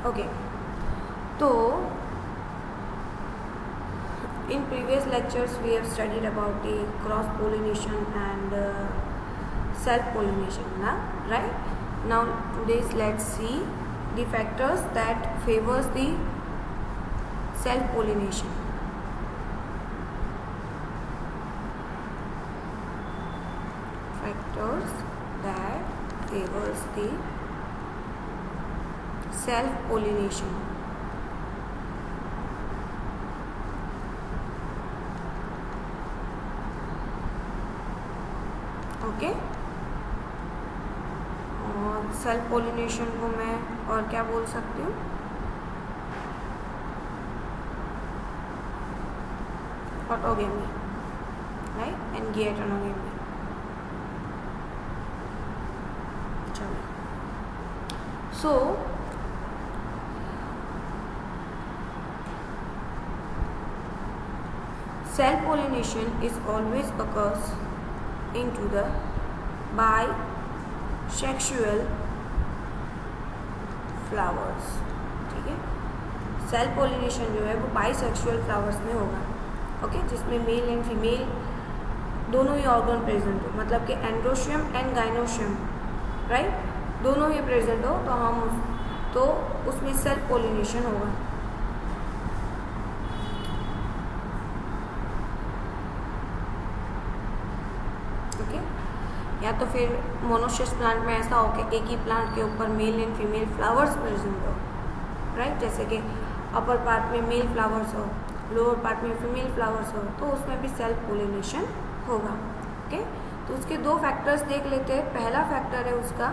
Okay, तो in previous lectures we have studied about the cross pollination and self pollination now, right? Now today's let's see the factors that favors the self pollination. Factors that favors the self pollination. Okay, और self pollination को मैं और क्या बोल सकती हूँ? Autogamy, right, and geitonogamy. चलो, so self pollination is always occurs into the bisexual flowers. ठीक है, सेल्फ पोलिनेशन जो है वो बाइसेक्सुअल फ्लावर्स में होगा. ओके, जिसमें मेल एंड फीमेल दोनों ही ऑर्गन प्रेजेंट हो, मतलब कि एंड्रोशियम एंड गाइनोशियम, राइट, दोनों ही प्रेजेंट हो, तो उसमें सेल्फ पोलिनेशन होगा. या तो फिर मोनोसिस प्लांट में ऐसा हो कि एक ही प्लांट के ऊपर male and female flowers present हो, राइट, जैसे कि अपर पार्ट में मेल फ्लावर्स हो, लोअर पार्ट में फीमेल फ्लावर्स हो, तो उसमें भी सेल्फ पोलिनेशन होगा. ओके, तो उसके दो फैक्टर्स देख लेते हैं. पहला फैक्टर है उसका,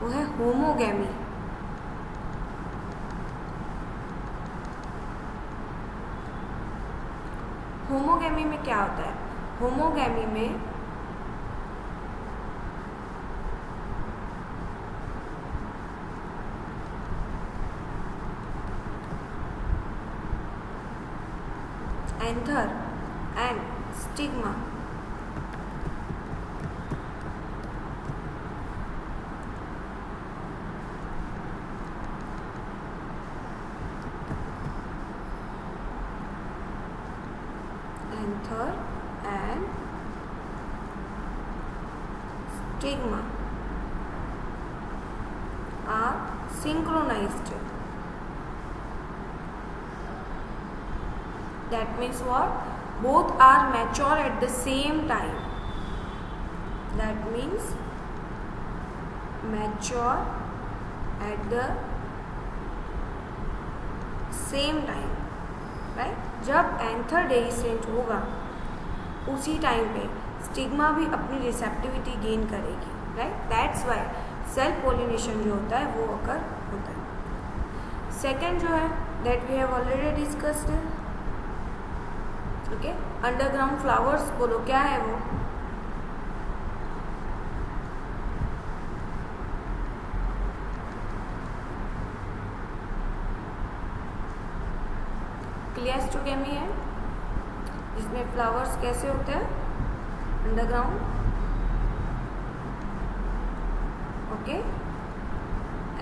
वो है होमोगैमी. होमोगैमी में क्या होता है? होमोगैमी में anther and stigma anther and stigma are synchronized. That means what? Both are mature at the same time. That means mature at the same time, right? जब एंथर डेhiscent होगा उसी टाइम पे stigma भी अपनी रिसेप्टिविटी गेन करेगी, right. That's why self pollination जो होता है वो अकर होता है. सेकेंड जो है that we have already discussed. Okay, underground flowers बोलो, क्या है वो? क्लियास्टोगेमी है, जिसमें फ्लावर्स कैसे होते हैं? Underground. Okay,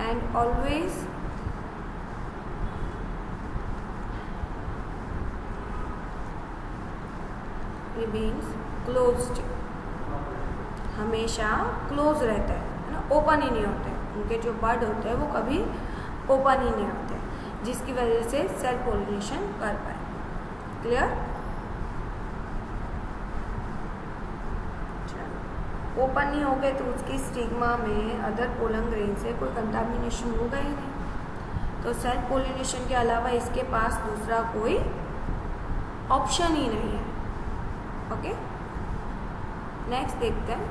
and always remains closed. हमेशा क्लोज रहता है ना, ओपन ही नहीं होते. उनके जो बड होते हैं वो कभी ओपन ही नहीं होते, जिसकी वजह से सेल्फ पोलिनेशन कर पाए. क्लियर? ओपन नहीं हो गए तो उसकी स्टिग्मा में अदर पोलन ग्रेन से कोई कंटामिनेशन होगा ही नहीं. तो सेल्फ पोलिनेशन के अलावा इसके पास दूसरा कोई ऑप्शन ही नहीं है. ओके, नेक्स्ट देखते हैं.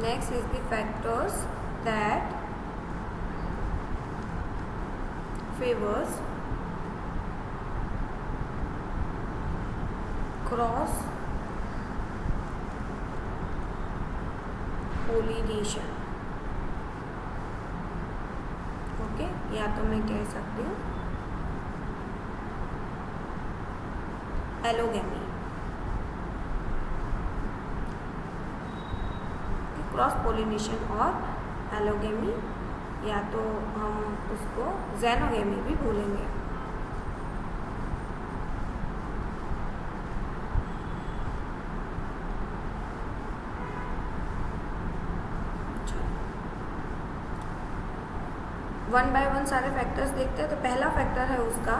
Next is the factors that favours cross pollination. Okay, या तो मैं कह सकती हूँ एलोगेमी। क्रॉस पोलिनेशन और एलोगेमी, या तो हम उसको जेनोगेमी भी बोलेंगे। वन बाय वन सारे फैक्टर्स देखते हैं। तो पहला फैक्टर है उसका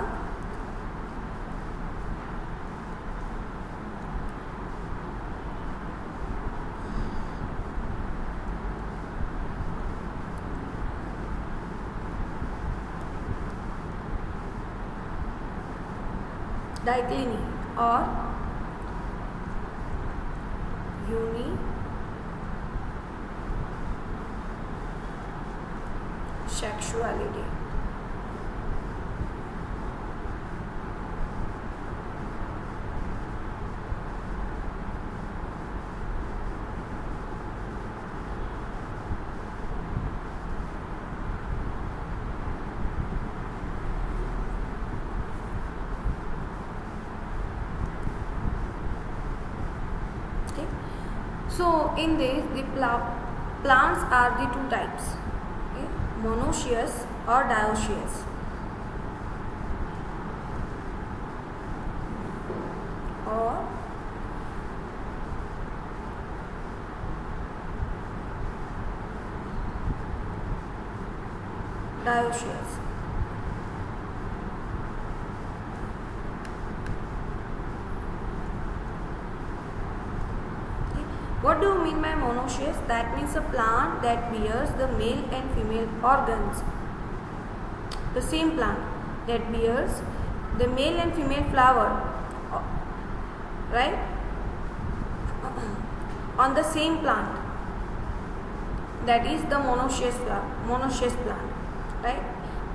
डाइक्लिनी और unisexuality. So in this, the plants are the two types, okay? Monoecious or dioecious. Or dioecious. What do you mean by monoecious? That means a plant that bears the male and female organs. The same plant that bears the male and female flower, right? On the same plant. That is the monoecious plant, right?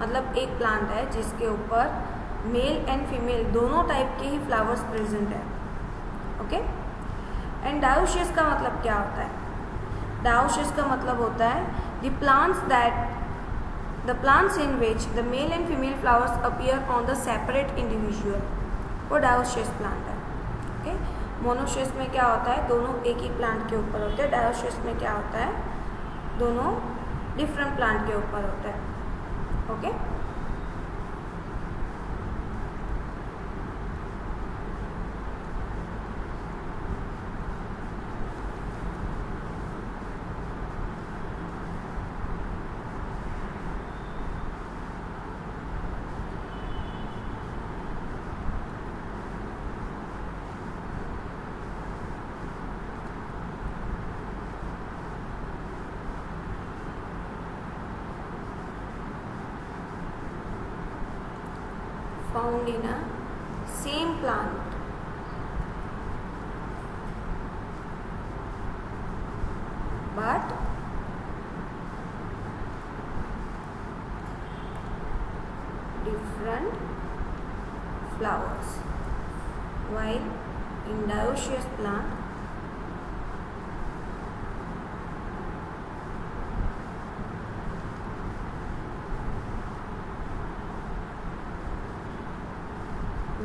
मतलब एक plant है जिसके ऊपर male and female दोनों type के ही flowers present है, okay? And dioecious का मतलब क्या होता है? डायोसियस का मतलब होता है the plants in which the male and female flowers appear on the separate individual, वो डायोसियस प्लांट है, ओके? मोनोसियस में क्या होता है? दोनों एक ही प्लांट के ऊपर होते हैं। डायोसियस में क्या होता है? दोनों डिफरेंट प्लांट के ऊपर होता है, okay? Found in a same plant, but different flowers. While in dioecious plant,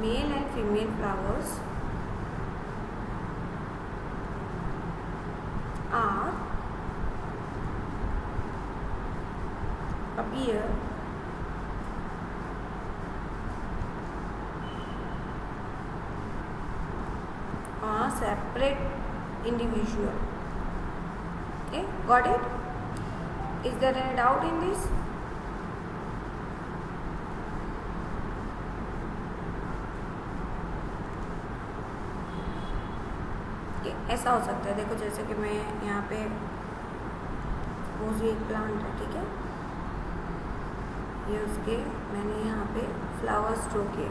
male and female flowers are appear on a separate individual. Okay, got it? Is there any doubt in this? ऐसा हो सकता है, देखो जैसे कि मैं यहाँ पे सपोज ये एक प्लांट है, ठीक है? ये उसके मैंने यहाँ पे फ्लावर्स ड्रॉ किए,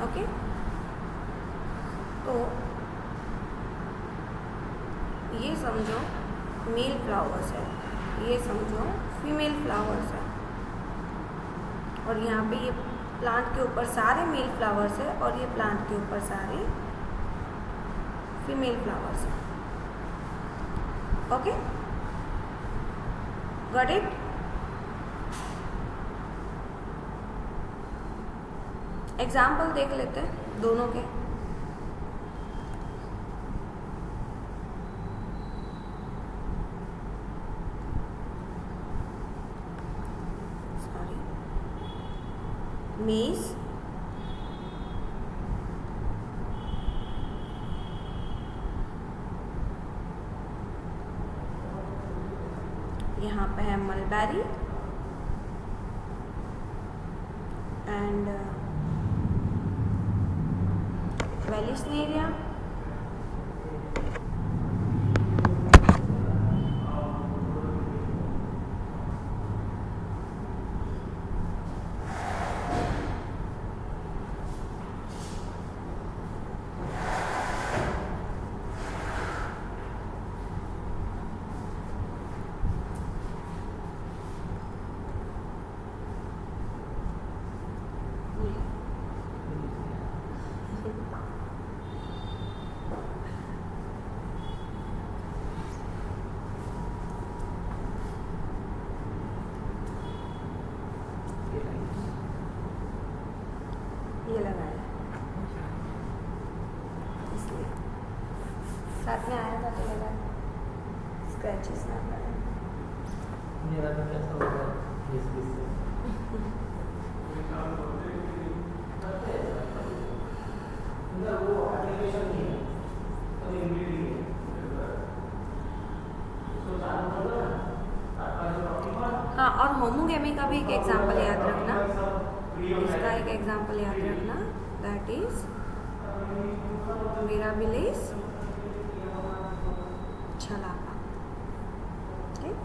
ओके? तो ये समझो मेल फ्लावर्स है, ये समझो फीमेल फ्लावर्स है, और यहाँ पे ये प्लांट के ऊपर सारे मेल फ्लावर्स है और ये प्लांट के ऊपर सारे फीमेल फ्लावर्स हैं. Okay, got it. एग्जाम्पल देख लेते हैं दोनों के. सॉरी, मेज, यहाँ पे है मलबेरी एंड वेलिस्नेरिया. ये लगाया इसलिए साथ में आया था तो लगा स्क्रैचेस ना पड़े. मेरा तो कैसा होगा इस से वो एप्लीकेशन नहीं है तो इमीडिएटली हाँ, और होमोगेमी का भी एक एग्जाम्पल याद रखना. इसका एक एग्जाम्पल याद रखना, दैट इज मिराबिलिस छलाका. ठीक.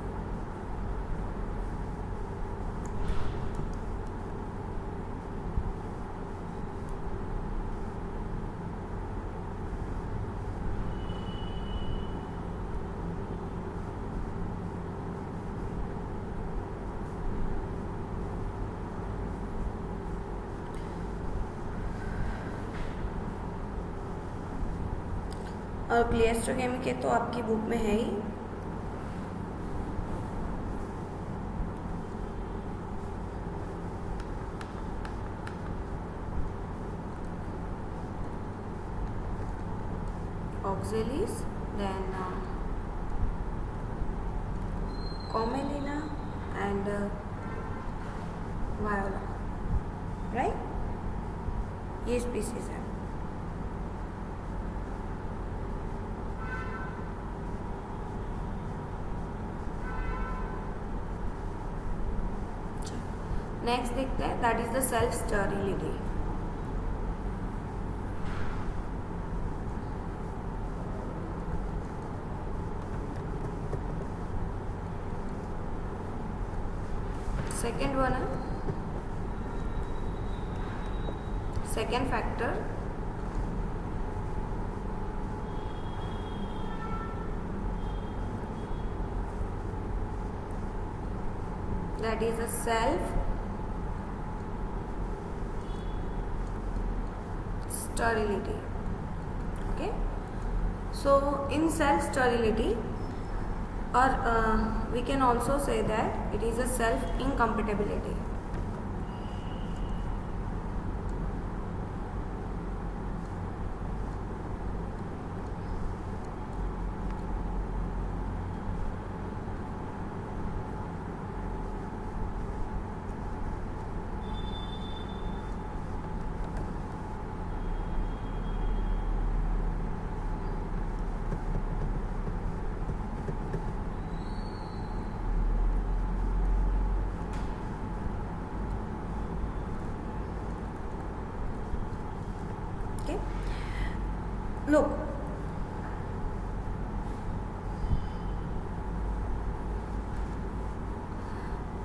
और क्लियस्ट्रोकेमी के तो आपकी बुक में है ही. Oxalis, then commelina and viola, right. ये स्पीसीज है. नेक्स्ट देखते हैं, that is the self sterility. Second one है, second factor that is a self sterility. Okay, so in self sterility, or we can also say that it is a self incompatibility. लोग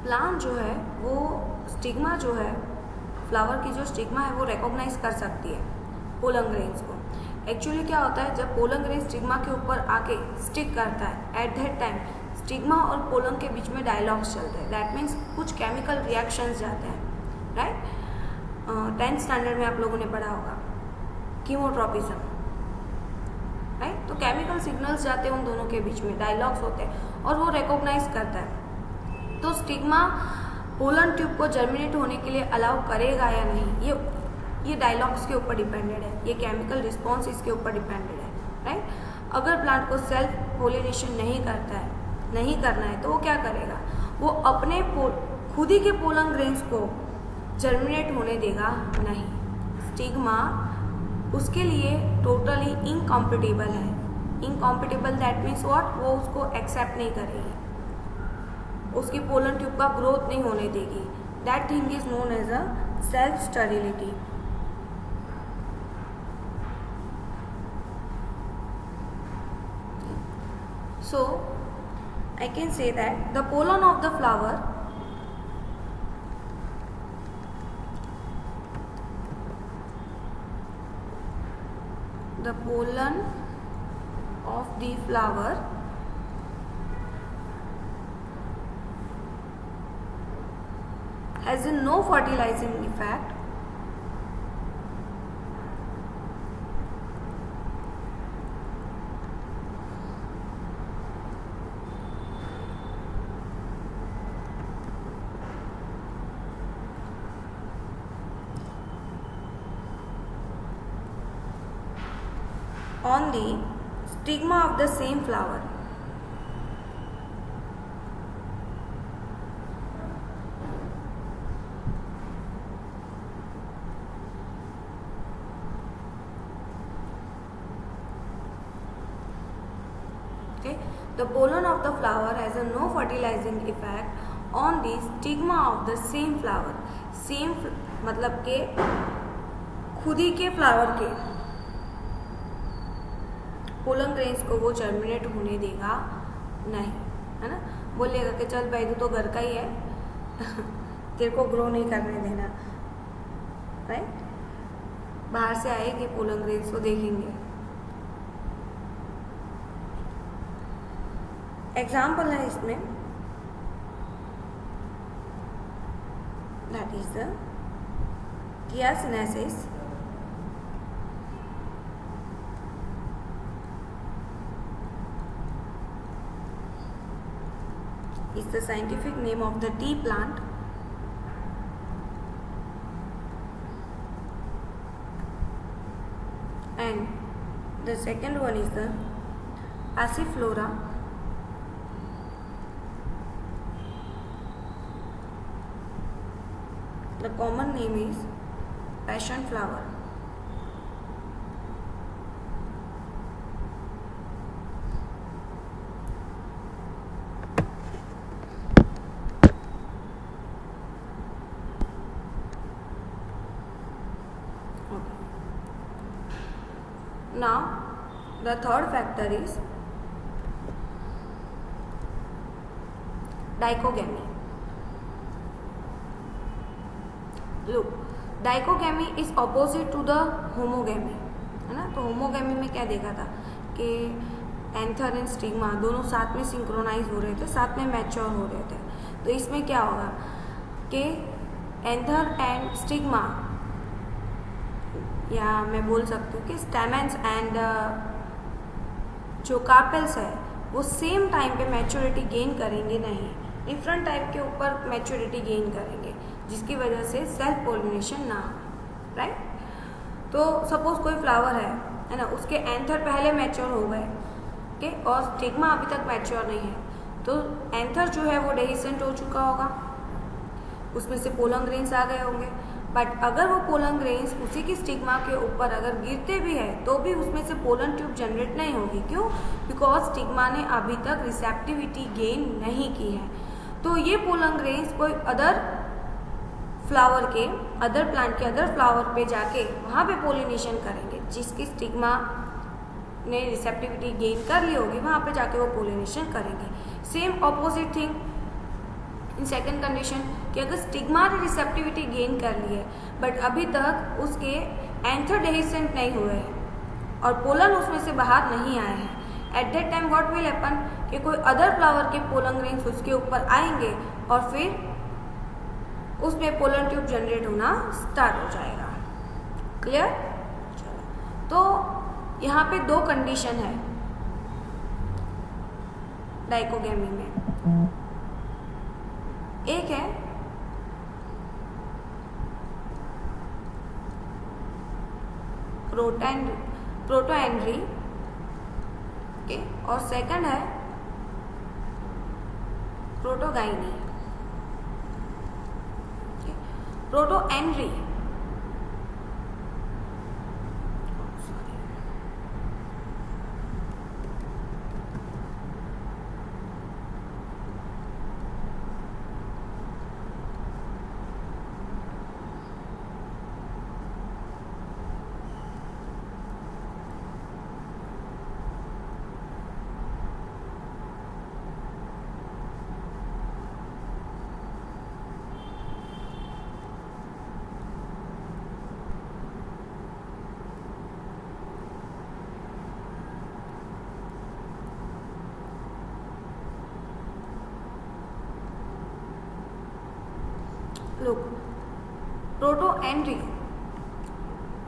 plant जो है वो stigma जो है, flower की जो stigma है वो रिकॉग्नाइज कर सकती है पोलन ग्रेन्स को. एक्चुअली क्या होता है, जब पोलन ग्रेन स्टिग्मा के ऊपर आके स्टिक करता है, एट दैट टाइम स्टिग्मा और पोलन के बीच में डायलॉग्स चलते हैं. दैट मीन्स कुछ केमिकल रिएक्शंस जाते हैं, राइट. 10th स्टैंडर्ड में आप लोगों ने पढ़ा होगा कीमोट्रोपिज्म, राइट। तो केमिकल सिग्नल्स जाते हैं उन दोनों के बीच में, डायलॉग्स होते हैं और वो रिकॉग्नाइज करता है। तो स्टिग्मा पोलन ट्यूब को जर्मिनेट होने के लिए अलाउ करेगा या नहीं, ये डायलॉग्स के ऊपर डिपेंडेड है, ये केमिकल रिस्पॉन्स इसके ऊपर डिपेंडेड है, राइट। अगर प्लांट को सेल्फ पोलिनेशन नहीं करना है तो वो क्या करेगा, वो अपने खुद ही के पोलन ग्रेन्स को जर्मिनेट होने देगा नहीं। स्टिग्मा उसके लिए टोटली इनकॉम्पिटेबल है। इनकॉम्पिटेबल दैट मीन्स व्हाट, वो उसको एक्सेप्ट नहीं करेगी, उसकी पोलन ट्यूब का ग्रोथ नहीं होने देगी। That thing is known as a self sterility. So I can say that the pollen of the flower has no fertilizing effect on the stigma of the same flower. Okay, the pollen of the flower has a no fertilizing effect on the stigma of the same flower. Same मतलब के खुद ही के flower के pollen grains को वो germinate होने देगा नहीं, है ना। बोलेगा कि चल भाई तू तो घर का ही है तेरे को ग्रो नहीं करने देना, राइट। बाहर से आएगी पोलन ग्रेन्स को देखेंगे। एग्जाम्पल है इसमें, that is the chiasnesis, is the scientific name of the tea plant. And the second one is the Passiflora. The common name is passion flower. Now the third factor is dichogamy. Look, dichogamy is opposite to the homogamy, है ना। तो homogamy में क्या देखा था कि anther and stigma दोनों साथ में सिंक्रोनाइज हो रहे थे, साथ में मैच्योर हो रहे थे। तो इसमें क्या होगा कि एंथर एंड स्टिग्मा, या मैं बोल सकती हूँ कि स्टेमेंस एंड जो कार्पेल्स है वो सेम टाइम पे मैच्योरिटी गेन करेंगे नहीं, डिफरेंट टाइप के ऊपर मैच्योरिटी गेन करेंगे, जिसकी वजह से सेल्फ पोलिनेशन ना हो, राइट। तो सपोज कोई फ्लावर है ना, उसके एंथर पहले मैच्योर हो गए, ओके, और स्टिग्मा अभी तक मैच्योर नहीं है, तो एंथर जो है वो डेहिसेंट हो चुका होगा, उसमें से पोलन ग्रेन्स आ गए होंगे। बट अगर वो पोलन ग्रेन्स उसी की स्टिग्मा के ऊपर अगर गिरते भी है तो भी उसमें से पोलन ट्यूब जनरेट नहीं होगी। क्यों? बिकॉज स्टिग्मा ने अभी तक रिसेप्टिविटी गेन नहीं की है। तो ये पोलन ग्रेन्स कोई अदर फ्लावर के, अदर प्लांट के अदर फ्लावर पे जाके वहाँ पे पोलिनेशन करेंगे, जिसकी स्टिग्मा ने रिसेप्टिविटी गेन कर ली होगी, वहाँ पे जाके वो पोलिनेशन करेंगे। Same opposite thing in second condition कि अगर स्टिग्मा ने रिसेप्टिविटी गेन कर ली है बट अभी तक उसके एंथर डेहिसेंट नहीं हुए हैं और पोलन उसमें से बाहर नहीं आए हैं, at that time what will happen कि कोई अदर फ्लावर के पोलन ग्रेन्स उसके ऊपर आएंगे और फिर उसमें पोलन ट्यूब जनरेट होना स्टार्ट हो जाएगा। क्लियर? चलो, तो यहाँ पे दो कंडीशन है डाइकोगेमी में। एक है प्रोटोएंड्री, ओके, और सेकंड है protogyny. Protandry look, protoandry,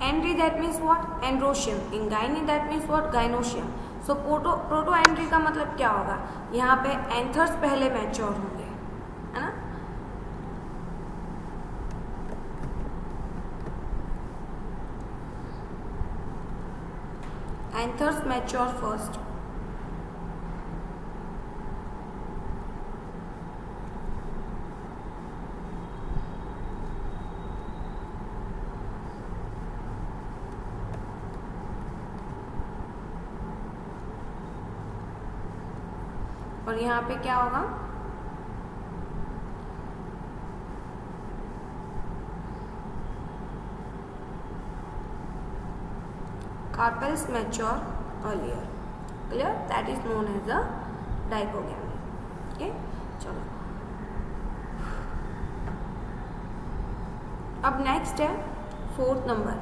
andry that means what, androecium, in gyne that means what, gynoecium। so protoandry का मतलब क्या होगा, यहाँ पे एंथर्स पहले मैच्योर होंगे, है ना। एंथर्स मैच्योर फर्स्ट, और यहाँ पे क्या होगा, carpels mature earlier, clear, that is known as a dichogamy. Okay, चलो अब नेक्स्ट है 4th नंबर,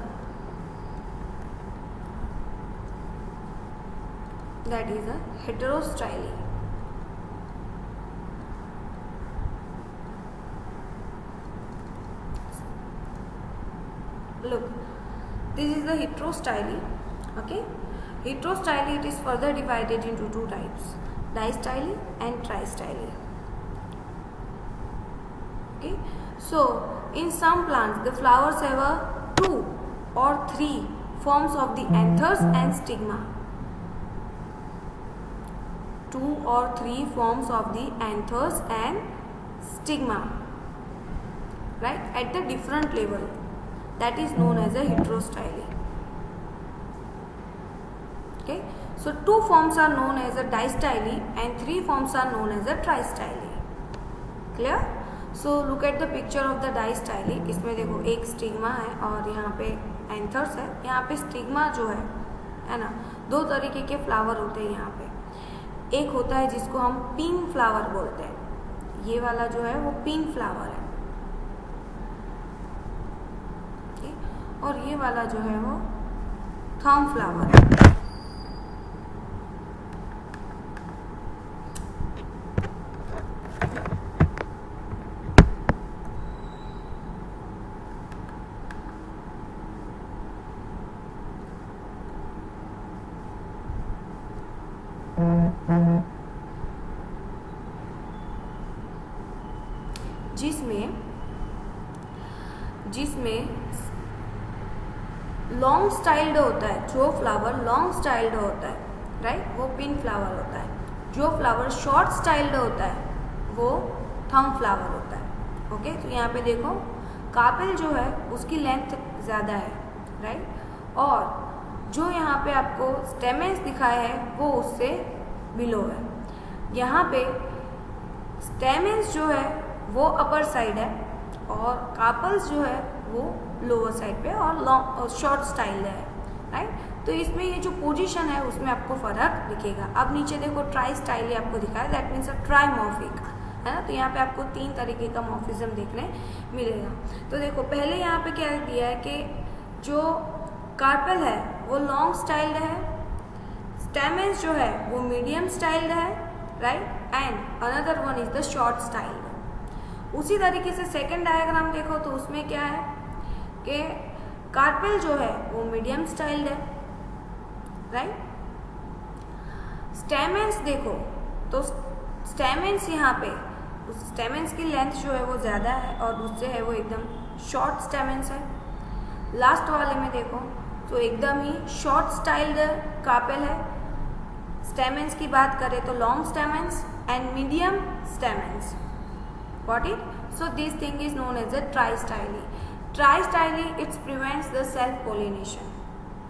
that is a heterostyly. Look, this is the heterostyly. Okay, heterostyly, it is further divided into two types, distyly and tristyly. Okay, so in some plants the flowers have a 2 or 3 forms of the anthers and stigma, 2 or 3 forms of the anthers and stigma, right, at the different level, that is known as a heterostyly। okay, so 2 forms are known as a distyly and 3 forms are known as a tristyly, clear। so look at the picture of the distyly, इसमें देखो एक stigma है और यहाँ पे anthers है। यहाँ पे स्टिग्मा जो है ना, 2 तरीके के फ्लावर होते हैं यहाँ पे। एक होता है जिसको हम पिन फ्लावर बोलते हैं, ये वाला जो है वो पिन फ्लावर है, और ये वाला जो है वो थंब फ्लावर है। जिसमें लॉन्ग स्टाइल्ड होता है, जो फ्लावर लॉन्ग स्टाइल्ड होता है, राइट, वो पिन फ्लावर होता है। जो फ्लावर शॉर्ट स्टाइल्ड होता है वो थंब फ्लावर होता है। ओके, तो यहाँ पे देखो कार्पेल जो है उसकी लेंथ ज़्यादा है, राइट, और जो यहाँ पे आपको स्टेमेंस दिखाया है वो उससे बिलो है। यहाँ पे स्टेमेंस जो है वो अपर साइड है और कार्पल्स जो है वो लोअर साइड पे और लॉन्ग और शॉर्ट स्टाइल है, राइट। तो इसमें ये जो पोजीशन है उसमें आपको फर्क दिखेगा। अब नीचे देखो ट्राई स्टाइल आपको दिखाया, दैट मीन्स अ ट्राइमॉर्फिक, है ना। तो यहाँ पे आपको 3 तरीके का मॉर्फिज्म देखने मिलेगा। तो देखो पहले यहाँ पे क्या दिया है कि जो कार्पेल है वो लॉन्ग स्टाइल्ड है, स्टेमेंस जो है वो मीडियम स्टाइल्ड है, right, and another one is the short styled. उसी तरीके से सेकंड डायग्राम देखो तो उसमें क्या है कि कार्पेल जो है वो मीडियम स्टाइल्ड है, राइट। स्टेमेंस देखो तो स्टेमेंस यहाँ पे स्टेमेंस की लेंथ जो है वो ज़्यादा है और उससे है वो एकदम शॉर्ट स्टेमेंस है। लास्ट वाले में देखो तो एकदम ही शॉर्ट स्टाइल्ड कार्पेल है। स्टेमेंस की बात करें तो long stamens and medium stamens. Got it? So this thing is known as a tri-styly. Tri-styly, it prevents the self-pollination,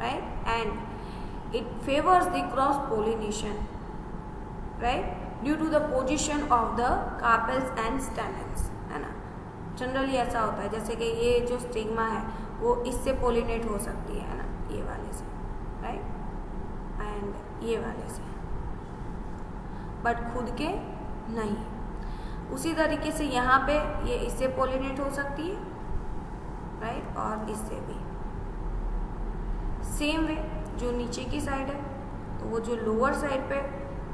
right? And it favors the cross-pollination, right? Due to the position of the carpels and stamens, है ना? Generally ऐसा होता है, जैसे कि ये जो stigma है वो इससे पोलिनेट हो सकती है ना, ये वाले से, राइट? एंड ये वाले से, बट खुद के नहीं। उसी तरीके से यहाँ पे ये इससे पोलिनेट हो सकती है, राइट? और इससे भी सेम वे जो नीचे की साइड है तो वो जो लोअर साइड पे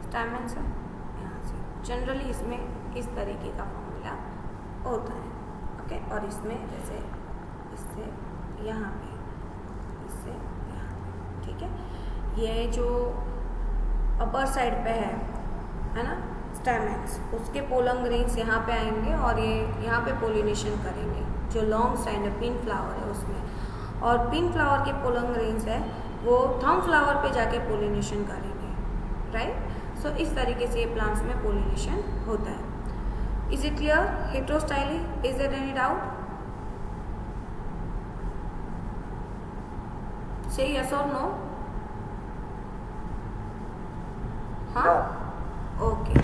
स्टैमेंस है यहाँ से जनरली इसमें इस तरीके का फॉर्मूला होता है, ओके? और इसमें जैसे इससे यहाँ पे, इससे यहाँ पे, ठीक है? ये जो अपर साइड पे है ना स्टैमेंस, उसके पोलन ग्रेन्स यहाँ पे आएंगे और ये यहाँ पे पोलिनेशन करेंगे। जो लॉन्ग स्टैंड है पिंक फ्लावर है उसमें, और पिंक फ्लावर के पोलन ग्रेन्स है वो थंब फ्लावर पे जाके पोलिनेशन करेंगे, राइट? सो इस तरीके से ये प्लांट्स में पोलिनेशन होता है। Is it clear? Heterostyly, is there any doubt? Say yes और नो? हाँ, okay.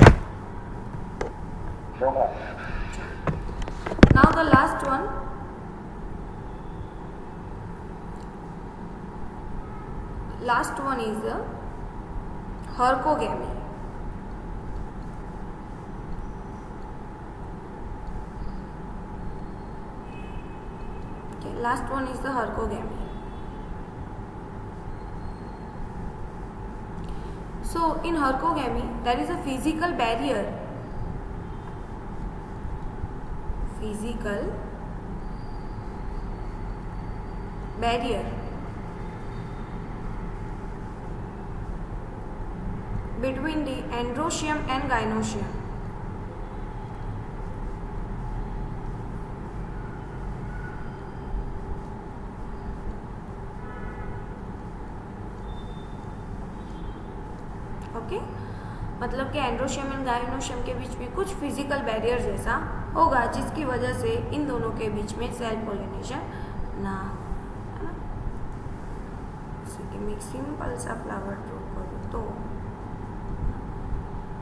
Now the last one, is the hercogamy. Okay, last one is the hercogamy. So in hercogamy there is a physical barrier between the androecium and gynoecium. Okay, मतलब कि androecium and gynoecium के बीच में कुछ physical barrier जैसा होगा जिसकी वजह से इन दोनों के बीच में सेल्फ पोलिनेशन ना हो, है ना? जैसे कि मैं सिंपल सा फ्लावर ड्रॉ करूँ तो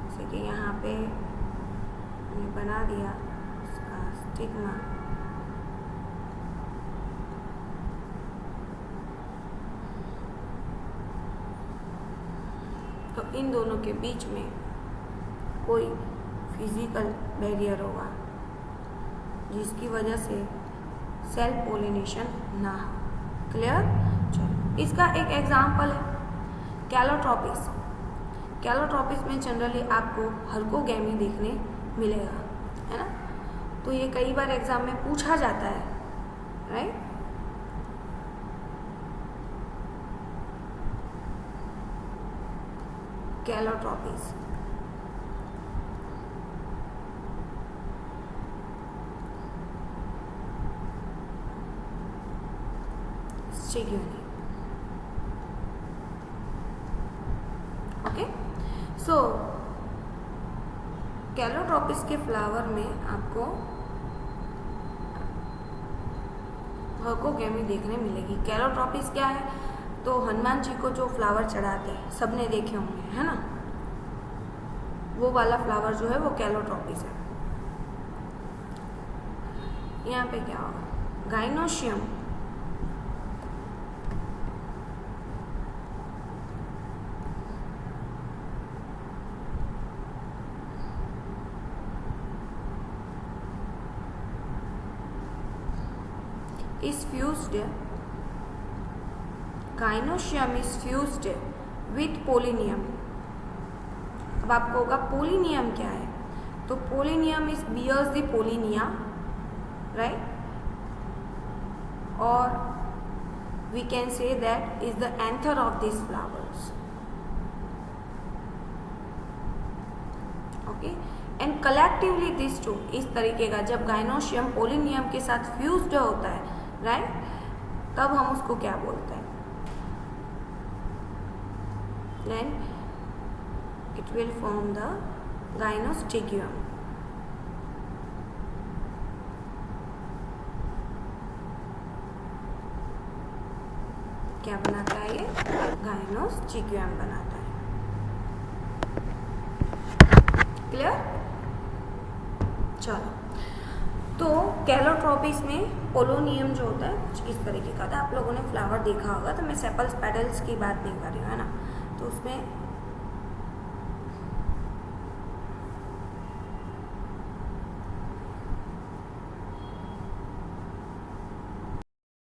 जैसे कि यहाँ पे मैंने बना दिया इसका स्टिग्मा, तो इन दोनों के बीच में कोई फिजिकल बैरियर होगा जिसकी वजह से सेल्फ पोलिनेशन ना हो। क्लियर? चलो, इसका एक एग्जांपल है कैलोट्रॉपिस। कैलोट्रॉपिस में जनरली आपको हर्कोगैमी देखने मिलेगा, है ना? तो ये कई बार एग्जाम में पूछा जाता है, राइट? कैलोट्रॉपिस स्टिग्यूनी। ओके, सो कैलोट्रॉपिस के फ्लावर में आपको हर्कोगैमी देखने मिलेगी। कैलोट्रॉपिस क्या है? तो हनुमान जी को जो फ्लावर चढ़ाते हैं, सबने देखे होंगे, है ना? वो वाला फ्लावर जो है वो कैलोट्रॉपिस है। यहाँ पे क्या होगा? Gynoecium is fused, gynoecium is fused with polonium। अब आपको होगा पोलिनियम क्या है? तो pollinium is bears the pollinia, right? और we can say that is the anther of this flowers. Okay. And collectively this two, इस तरीके का जब गाइनोशियम पोलिनियम के साथ फ्यूज्ड होता है, राइट, तब हम उसको क्या बोलते हैं, then it will form the gynostegium. क्या बनाता है ये, गाइनोस्टिग्यूम बनाता है। क्लियर? चलो, तो कैलोट्रोपिस में पोलोनियम जो होता है कुछ इस तरीके का था। आप लोगों ने फ्लावर देखा होगा, तो मैं सेपल्स पेटल्स की बात नहीं कर रही हूँ, है ना। तो उसमें